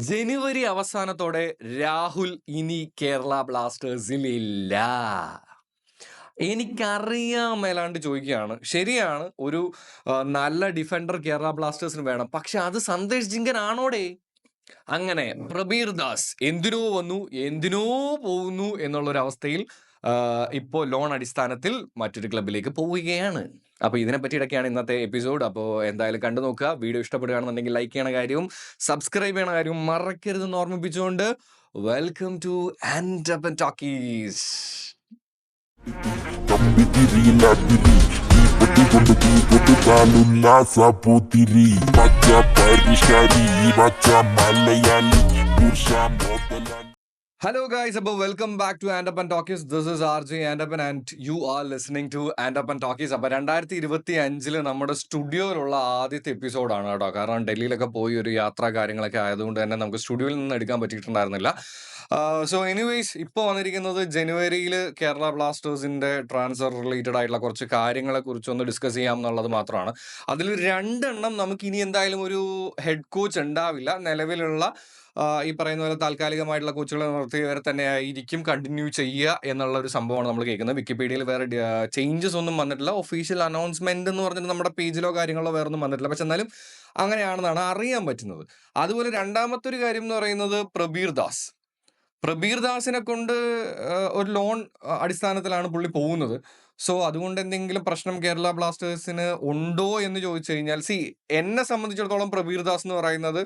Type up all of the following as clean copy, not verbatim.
ജനുവരി അവസാനത്തോടെ രാഹുൽ ഇനി കേരള ബ്ലാസ്റ്റേഴ്സിൽ ഇല്ല. എനിക്കറിയാൻ മേലാണ്ട് ചോദിക്കുകയാണ്. ശരിയാണ്, ഒരു നല്ല ഡിഫൻഡർ കേരള ബ്ലാസ്റ്റേഴ്സിന് വേണം. പക്ഷെ അത് സന്ദേശ് ജിങ്കൻ ആണോടെ? അങ്ങനെ പ്രബീർ ദാസ് എന്തിനോ വന്നു എന്തിനോ പോകുന്നു എന്നുള്ളൊരവസ്ഥയിൽ ഇപ്പോൾ ലോൺ അടിസ്ഥാനത്തിൽ മറ്റൊരു ക്ലബിലേക്ക് പോവുകയാണ്. അപ്പോൾ ഇതിനെ പറ്റിയിട്ടൊക്കെയാണ് ഇന്നത്തെ എപ്പിസോഡ്. അപ്പോൾ എന്തായാലും കണ്ടു നോക്കുക. വീഡിയോ ഇഷ്ടപ്പെടുകയാണെന്നുണ്ടെങ്കിൽ ലൈക്ക് ചെയ്യണ കാര്യവും സബ്സ്ക്രൈബ് ചെയ്യണ കാര്യവും മറക്കരുതെന്ന് ഓർമ്മിപ്പിച്ചുകൊണ്ട് വെൽക്കം ടു ആൻഡപ്പൻ ടോക്കീസ്. തമ്പിതിരിയിലാതിരി തീപ്പെട്ടി കൊണ്ട് പൂപ്പൊട്ടുകാലുല്ലാസപൂത്തിരി പച്ച പരിഷ്കാരി പച്ച Malayali പുരുഷാമ്പോത്തലാലി. Hello guys, welcome back to Andapan Talkies. This is RJ Andapan and you are listening to Andapan Talkies. അപ്പോൾ 2025 നമ്മുടെ സ്റ്റുഡിയോയിലുള്ള ആദ്യത്തെ എപ്പിസോഡാണ് കേട്ടോ. കാരണം ഡൽഹിയിലൊക്കെ പോയി ഒരു യാത്രാ കാര്യങ്ങളൊക്കെ ആയതുകൊണ്ട് തന്നെ നമുക്ക് സ്റ്റുഡിയോയിൽ നിന്ന് എടുക്കാൻ പറ്റിയിട്ടുണ്ടായിരുന്നില്ല. സോ എനിവേയ്സ്, ഇപ്പോൾ വന്നിരിക്കുന്നത് ജനുവരിയിൽ കേരള ബ്ലാസ്റ്റേഴ്സിൻ്റെ ട്രാൻസ്ഫർ റിലേറ്റഡ് ആയിട്ടുള്ള കുറച്ച് കാര്യങ്ങളെ കുറിച്ചൊന്ന് ഡിസ്കസ് ചെയ്യാം എന്നുള്ളത് മാത്രമാണ്. അതിൽ 2 എണ്ണം നമുക്ക് ഇനി എന്തായാലും ഒരു ഹെഡ് കോച്ച് ഉണ്ടാവില്ല. നിലവിലുള്ള ഈ പറയുന്ന പോലെ താൽക്കാലികമായിട്ടുള്ള കോച്ചുകളെ നിർത്തിയവരെ തന്നെ ആയിരിക്കും കണ്ടിന്യൂ ചെയ്യുക എന്നുള്ള ഒരു സംഭവമാണ് നമ്മൾ കേൾക്കുന്നത്. വിക്കിപീഡിയയിൽ വേറെ ചേഞ്ചസ് ഒന്നും വന്നിട്ടില്ല. ഒഫീഷ്യൽ അനൗൺസ്മെന്റ് എന്ന് പറഞ്ഞിട്ട് നമ്മുടെ പേജിലോ കാര്യങ്ങളോ വേറെ ഒന്നും വന്നിട്ടില്ല. പക്ഷെ എന്നാലും അങ്ങനെയാണെന്നാണ് അറിയാൻ പറ്റുന്നത്. അതുപോലെ രണ്ടാമത്തെ ഒരു കാര്യം എന്ന് പറയുന്നത് പ്രബീർ ദാസിനെ കൊണ്ട് ഒരു ലോൺ അടിസ്ഥാനത്തിലാണ് പുള്ളി പോകുന്നത്. സോ അതുകൊണ്ട് എന്തെങ്കിലും പ്രശ്നം കേരള ബ്ലാസ്റ്റേഴ്സിന് ഉണ്ടോ എന്ന് ചോദിച്ചു കഴിഞ്ഞാൽ, എന്നെ സംബന്ധിച്ചിടത്തോളം പ്രബീർ ദാസ് എന്ന് പറയുന്നത്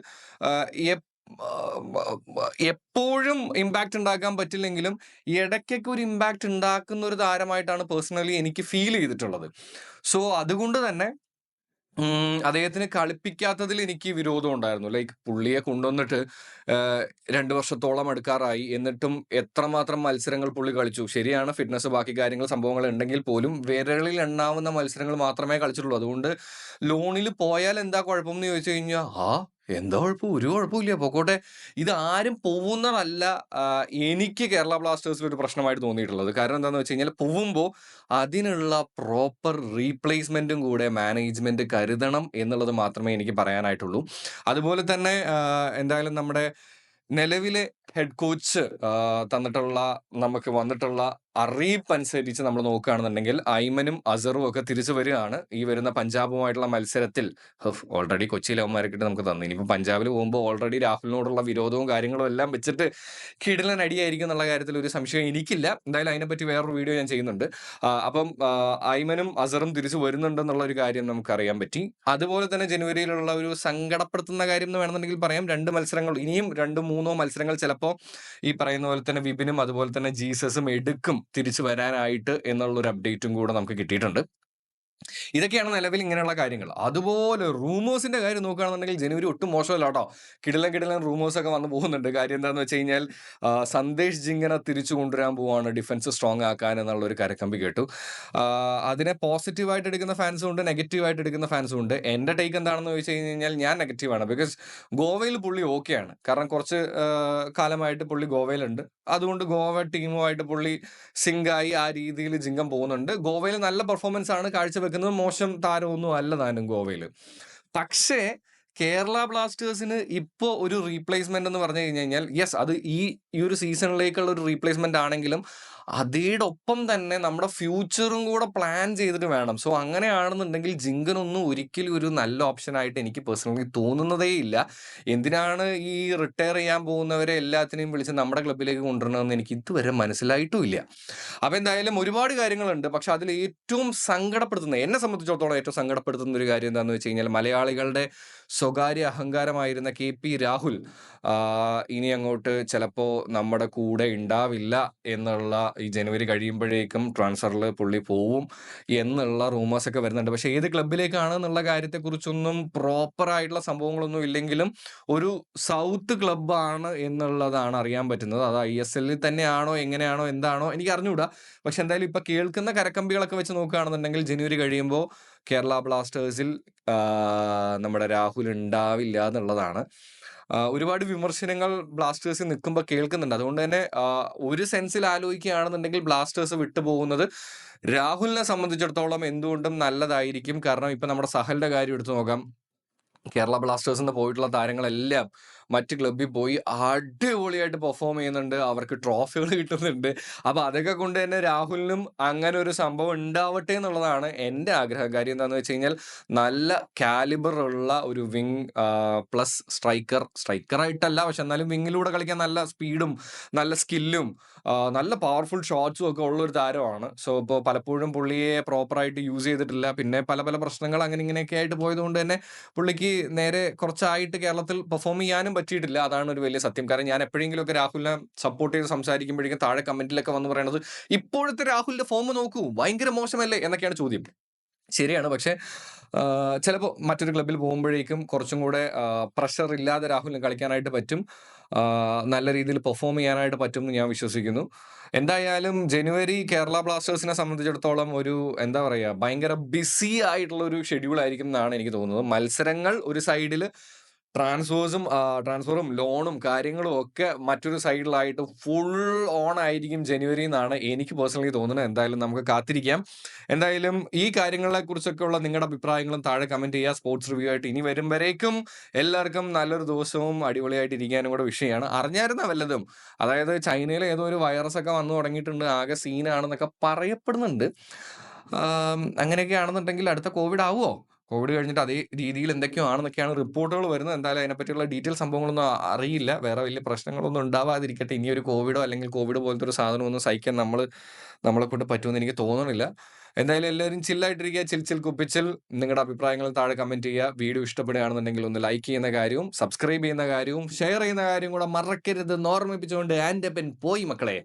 എപ്പോഴും ഇമ്പാക്റ്റ് ഉണ്ടാക്കാൻ പറ്റില്ലെങ്കിലും ഇടയ്ക്കൊക്കെ ഒരു ഇമ്പാക്റ്റ് ഉണ്ടാക്കുന്ന ഒരു താരമായിട്ടാണ് പേഴ്സണലി എനിക്ക് ഫീൽ ചെയ്തിട്ടുള്ളത്. സോ അതുകൊണ്ട് തന്നെ അദ്ദേഹത്തിന് കളിപ്പിക്കാത്തതിൽ എനിക്ക് വിരോധം ഉണ്ടായിരുന്നു. ലൈക്ക് പുള്ളിയെ കൊണ്ടുവന്നിട്ട് 2 വർഷത്തോളം എടുക്കാറായി, എന്നിട്ടും എത്രമാത്രം മത്സരങ്ങൾ പുള്ളി കളിച്ചു. ശരിയാണ്, ഫിറ്റ്നസ് ബാക്കി കാര്യങ്ങൾ സംഭവങ്ങൾ ഉണ്ടെങ്കിൽ പോലും വിരളിൽ എണ്ണാവുന്ന മത്സരങ്ങൾ മാത്രമേ കളിച്ചിട്ടുള്ളൂ. അതുകൊണ്ട് ലോണിൽ പോയാൽ എന്താ കുഴപ്പം എന്ന് ചോദിച്ചു കഴിഞ്ഞാൽ, എന്താ കുഴപ്പം? ഒരു കുഴപ്പമില്ല, പൊക്കോട്ടെ. ഇത് ആരും പോകുന്നതല്ല എനിക്ക് കേരള ബ്ലാസ്റ്റേഴ്സിൽ ഒരു പ്രശ്നമായിട്ട് തോന്നിയിട്ടുള്ളത്. കാരണം എന്താണെന്ന് വെച്ച് കഴിഞ്ഞാൽ, പോകുമ്പോൾ അതിനുള്ള പ്രോപ്പർ റീപ്ലേസ്മെന്റും കൂടെ മാനേജ്മെന്റ് കരുതണം എന്നുള്ളത് മാത്രമേ എനിക്ക് പറയാനായിട്ടുള്ളൂ. അതുപോലെ തന്നെ എന്തായാലും നമ്മുടെ നിലവിലെ ഹെഡ് കോച്ച് തന്നിട്ടുള്ള നമുക്ക് വന്നിട്ടുള്ള അറിയിപ്പ് അനുസരിച്ച് നമ്മൾ നോക്കുകയാണെന്നുണ്ടെങ്കിൽ ഐമനും അസറും ഒക്കെ തിരിച്ചു വരികയാണ് ഈ വരുന്ന പഞ്ചാബുമായിട്ടുള്ള മത്സരത്തിൽ. ഓൾറെഡി കൊച്ചിയിൽ അവന്മാരൊക്കെ നമുക്ക് തന്നു. ഇനിയിപ്പോൾ പഞ്ചാബിൽ പോകുമ്പോൾ ഓൾറെഡി രാഹുലിനോടുള്ള വിരോധവും കാര്യങ്ങളും എല്ലാം വെച്ചിട്ട് കിടിലൻ അടിയായിരിക്കും എന്നുള്ള കാര്യത്തിൽ ഒരു സംശയം എനിക്കില്ല. എന്തായാലും അതിനെപ്പറ്റി വേറൊരു വീഡിയോ ഞാൻ ചെയ്യുന്നുണ്ട്. അപ്പം ഐമനും അസറും തിരിച്ചു വരുന്നുണ്ടെന്നുള്ള ഒരു കാര്യം നമുക്കറിയാൻ പറ്റി. അതുപോലെ തന്നെ ജനുവരിയിലുള്ള ഒരു സങ്കടപ്പെടുത്തുന്ന കാര്യം എന്ന് വേണമെന്നുണ്ടെങ്കിൽ പറയാം, 2 മത്സരങ്ങൾ, ഇനിയും 2-3 മത്സരങ്ങൾ ചിലപ്പോൾ ഈ പറയുന്ന പോലെ തന്നെ വിപിനും അതുപോലെ തന്നെ ജീസസും എടുക്കും തിരിച്ചു വരാനായിട്ട് എന്നുള്ളൊരു അപ്ഡേറ്റും കൂടെ നമുക്ക് കിട്ടിയിട്ടുണ്ട്. ഇതൊക്കെയാണ് നിലവിൽ ഇങ്ങനെയുള്ള കാര്യങ്ങൾ. അതുപോലെ റൂമേഴ്സിന്റെ കാര്യം നോക്കുകയാണെന്നുണ്ടെങ്കിൽ ജനുവരി ഒട്ടും മോശമല്ല കേട്ടോ. കിടിലൻ റൂമേഴ്സ് ഒക്കെ വന്നു പോകുന്നുണ്ട്. കാര്യം എന്താണെന്ന് വെച്ച് കഴിഞ്ഞാൽ, സന്ദേശ് ജിങ്കനെ തിരിച്ചു കൊണ്ടുവരാൻ പോവാണ്, ഡിഫൻസ് സ്ട്രോങ് ആക്കാൻ എന്നുള്ളൊരു കരക്കമ്പി കേട്ടു. അതിനെ പോസിറ്റീവായിട്ട് എടുക്കുന്ന ഫാൻസും ഉണ്ട്, നെഗറ്റീവായിട്ട് എടുക്കുന്ന ഫാൻസും ഉണ്ട്. എൻ്റെ ടേക്ക് എന്താണെന്ന് ചോദിച്ചു കഴിഞ്ഞാൽ, ഞാൻ നെഗറ്റീവാണ്. ബിക്കോസ് ഗോവയിൽ പുള്ളി ഓക്കെയാണ്. കാരണം കുറച്ച് കാലമായിട്ട് പുള്ളി ഗോവയിലുണ്ട്. അതുകൊണ്ട് ഗോവ ടീമുമായിട്ട് പുള്ളി സിങ്കായി ആ രീതിയിൽ ജിങ്കം പോകുന്നുണ്ട്. ഗോവയിൽ നല്ല പെർഫോമൻസ് ആണ് കാഴ്ചവെക്കുന്നത്. മോശം താരമൊന്നും അല്ല താനും ഗോവയിൽ. പക്ഷേ കേരള ബ്ലാസ്റ്റേഴ്സിന് ഇപ്പോൾ ഒരു റീപ്ലേസ്മെന്റ് എന്ന് പറഞ്ഞു കഴിഞ്ഞാൽ, യെസ്, അത് ഈ ഒരു സീസണിലേക്കുള്ള ഒരു റീപ്ലേസ്മെന്റ് ആണെങ്കിലും അതോടൊപ്പം തന്നെ നമ്മുടെ ഫ്യൂച്ചറും കൂടെ പ്ലാൻ ചെയ്തിട്ട് വേണം. സോ അങ്ങനെയാണെന്നുണ്ടെങ്കിൽ ജിങ്കനൊന്നും ഒരിക്കലും ഒരു നല്ല ഓപ്ഷനായിട്ട് എനിക്ക് പേഴ്സണലി തോന്നുന്നതേ ഇല്ല. എന്തിനാണ് ഈ റിട്ടയർ ചെയ്യാൻ പോകുന്നവരെ എല്ലാത്തിനെയും വിളിച്ച് നമ്മുടെ ക്ലബിലേക്ക് കൊണ്ടുവരണമെന്ന് എനിക്ക് ഇതുവരെ മനസ്സിലായിട്ടും ഇല്ല. അപ്പോൾ എന്തായാലും ഒരുപാട് കാര്യങ്ങളുണ്ട്. പക്ഷെ അതിൽ ഏറ്റവും സങ്കടപ്പെടുത്തുന്ന, എന്നെ സംബന്ധിച്ചിടത്തോളം ഏറ്റവും സങ്കടപ്പെടുത്തുന്ന ഒരു കാര്യം എന്താണെന്ന് വെച്ച് കഴിഞ്ഞാൽ, മലയാളികളുടെ സ്വകാര്യ അഹങ്കാരമായിരുന്ന KP രാഹുൽ ഇനി അങ്ങോട്ട് ചിലപ്പോൾ നമ്മുടെ കൂടെ ഉണ്ടാവില്ല എന്നുള്ള, ഈ ജനുവരി കഴിയുമ്പോഴേക്കും ട്രാൻസ്ഫറിൽ പുള്ളി പോവും എന്നുള്ള റൂമേഴ്സൊക്കെ വരുന്നുണ്ട്. പക്ഷേ ഏത് ക്ലബിലേക്കാണ് എന്നുള്ള കാര്യത്തെക്കുറിച്ചൊന്നും പ്രോപ്പറായിട്ടുള്ള സംഭവങ്ങളൊന്നും ഇല്ലെങ്കിലും ഒരു സൗത്ത് ക്ലബ്ബാണ് എന്നുള്ളതാണ് അറിയാൻ പറ്റുന്നത്. അത് ISL തന്നെയാണോ എങ്ങനെയാണോ എന്താണോ എനിക്ക് അറിഞ്ഞുകൂടാ. പക്ഷെ എന്തായാലും ഇപ്പം കേൾക്കുന്ന കരക്കമ്പികളൊക്കെ വെച്ച് നോക്കുകയാണെന്നുണ്ടെങ്കിൽ ജനുവരി കഴിയുമ്പോൾ കേരള ബ്ലാസ്റ്റേഴ്സിൽ നമ്മുടെ രാഹുൽ ഉണ്ടാവില്ല എന്നുള്ളതാണ്. ഒരുപാട് വിമർശനങ്ങൾ ബ്ലാസ്റ്റേഴ്സിൽ നിൽക്കുമ്പോൾ കേൾക്കുന്നുണ്ട്. അതുകൊണ്ട് തന്നെ ഒരു സെൻസിൽ ആലോചിക്കുകയാണെന്നുണ്ടെങ്കിൽ ബ്ലാസ്റ്റേഴ്സ് വിട്ടുപോകുന്നത് രാഹുലിനെ സംബന്ധിച്ചിടത്തോളം എന്തുകൊണ്ടും നല്ലതായിരിക്കും. കാരണം ഇപ്പം നമ്മുടെ സഹലിന്റെ കാര്യം എടുത്തു നോക്കാം. കേരള ബ്ലാസ്റ്റേഴ്സിൽ നിന്ന് പോയിട്ടുള്ള താരങ്ങളെല്ലാം മറ്റ് ക്ലബ്ബിൽ പോയി അടിപൊളിയായിട്ട് പെർഫോം ചെയ്യുന്നുണ്ട്. അവർക്ക് ട്രോഫികൾ കിട്ടുന്നുണ്ട്. അപ്പൊ അതൊക്കെ കൊണ്ട് തന്നെ രാഹുലിനും അങ്ങനെ ഒരു സംഭവം ഉണ്ടാവട്ടെ എന്നുള്ളതാണ് എൻ്റെ ആഗ്രഹം. കാര്യം എന്താന്ന് വെച്ച് കഴിഞ്ഞാൽ നല്ല കാലിബർ ഉള്ള ഒരു വിങ് പ്ലസ് സ്ട്രൈക്കറായിട്ടല്ല, പക്ഷെ എന്നാലും വിങ്ങിലൂടെ കളിക്കാൻ നല്ല സ്പീഡും നല്ല സ്കില്ലും നല്ല പവർഫുൾ ഷോട്ട്സും ഒക്കെ ഉള്ള ഒരു താരമാണ്. സോ ഇപ്പോൾ പലപ്പോഴും പുള്ളിയെ പ്രോപ്പറായിട്ട് യൂസ് ചെയ്തിട്ടില്ല. പിന്നെ പല പല പ്രശ്നങ്ങൾ അങ്ങനെ ഇങ്ങനെയൊക്കെ ആയിട്ട് പോയതുകൊണ്ട് തന്നെ പുള്ളിക്ക് നേരെ കുറച്ചായിട്ട് കേരളത്തിൽ പെർഫോം ചെയ്യാനും പറ്റിയിട്ടില്ല. അതാണ് ഒരു വലിയ സത്യം. കാരണം ഞാൻ എപ്പോഴെങ്കിലുമൊക്കെ രാഹുലിനെ സപ്പോർട്ട് ചെയ്ത് സംസാരിക്കുമ്പോഴേക്കും താഴെ കമന്റിലൊക്കെ വന്ന് പറയണത്, ഇപ്പോഴത്തെ രാഹുലിന്റെ ഫോം നോക്കൂ, ഭയങ്കര മോശമല്ലേ എന്നൊക്കെയാണ് ചോദ്യം. ശരിയാണ്. പക്ഷെ ചിലപ്പോൾ മറ്റൊരു ക്ലബ്ബിൽ പോകുമ്പോഴേക്കും കുറച്ചും കൂടെ പ്രഷർ ഇല്ലാതെ രാഹുലിന് കളിക്കാനായിട്ട് പറ്റും. നല്ല രീതിയിൽ പെർഫോം ചെയ്യാനായിട്ട് പറ്റും എന്ന് ഞാൻ വിശ്വസിക്കുന്നു. എന്തായാലും ജനുവരി കേരള ബ്ലാസ്റ്റേഴ്സിനെ സംബന്ധിച്ചിടത്തോളം ഒരു എന്താ പറയുക, ഭയങ്കര ബിസി ആയിട്ടുള്ള ഒരു ഷെഡ്യൂൾ ആയിരിക്കും എന്നാണ് എനിക്ക് തോന്നുന്നത്. മത്സരങ്ങൾ ഒരു സൈഡിൽ, ട്രാൻസ്ഫറും ലോണും കാര്യങ്ങളും ഒക്കെ മറ്റൊരു സൈഡിലായിട്ട് ഫുൾ ഓൺ ആയിരിക്കും ജനുവരി എന്നാണ് എനിക്ക് പേഴ്സണലി തോന്നുന്നത്. എന്തായാലും നമുക്ക് കാത്തിരിക്കാം. എന്തായാലും ഈ കാര്യങ്ങളെ കുറിച്ചൊക്കെ ഉള്ള നിങ്ങളുടെ അഭിപ്രായങ്ങളും താഴെ കമന്റ് ചെയ്യുക. സ്പോർട്സ് റിവ്യൂ ആയിട്ട് ഇനി വരും വരേക്കും എല്ലാവർക്കും നല്ലൊരു ദിവസവും അടിപൊളിയായിട്ട് ഇരിക്കാനും കൂടെ വിഷയമാണ്. അറിഞ്ഞായിരുന്ന വല്ലതും, അതായത് ചൈനയിൽ ഏതോ ഒരു വൈറസ് ഒക്കെ വന്നു തുടങ്ങിയിട്ടുണ്ട്, ആകെ സീനാണെന്നൊക്കെ പറയപ്പെടുന്നുണ്ട്. അങ്ങനെയൊക്കെ ആണെന്നുണ്ടെങ്കിൽ അടുത്ത കോവിഡ് ആവുമോ? കോവിഡ് കഴിഞ്ഞിട്ട് അതേ രീതിയിൽ എന്തൊക്കെയോ ആണെന്നൊക്കെയാണ് റിപ്പോർട്ടുകൾ വരുന്നത്. എന്തായാലും അതിനെപ്പറ്റിയുള്ള ഡീറ്റെയിൽ സംഭവങ്ങളൊന്നും അറിയില്ല. വേറെ വലിയ പ്രശ്നങ്ങളൊന്നും ഉണ്ടാവാതിരിക്കട്ടെ. ഇനി ഒരു കോവിഡോ അല്ലെങ്കിൽ കോവിഡ് പോലത്തെ ഒരു സാധനമൊന്നും സഹിക്കാൻ നമ്മളെ കൊണ്ട് പറ്റുമെന്ന് എനിക്ക് തോന്നുന്നില്ല. എന്തായാലും എല്ലാവരും ചില്ലായിട്ടിരിക്കുക. ചിൽ കുപ്പിച്ചിൽ. നിങ്ങളുടെ അഭിപ്രായങ്ങൾ താഴെ കമന്റ് ചെയ്യുക. വീഡിയോ ഇഷ്ടപ്പെടുകയാണെന്നുണ്ടെങ്കിൽ ഒന്ന് ലൈക്ക് ചെയ്യുന്ന കാര്യവും സബ്സ്ക്രൈബ് ചെയ്യുന്ന കാര്യവും ഷെയർ ചെയ്യുന്ന കാര്യവും കൂടെ മറക്കരുത് എന്ന് ഓർമ്മിപ്പിച്ചുകൊണ്ട് ആൻഡ് പോയി മക്കളെ.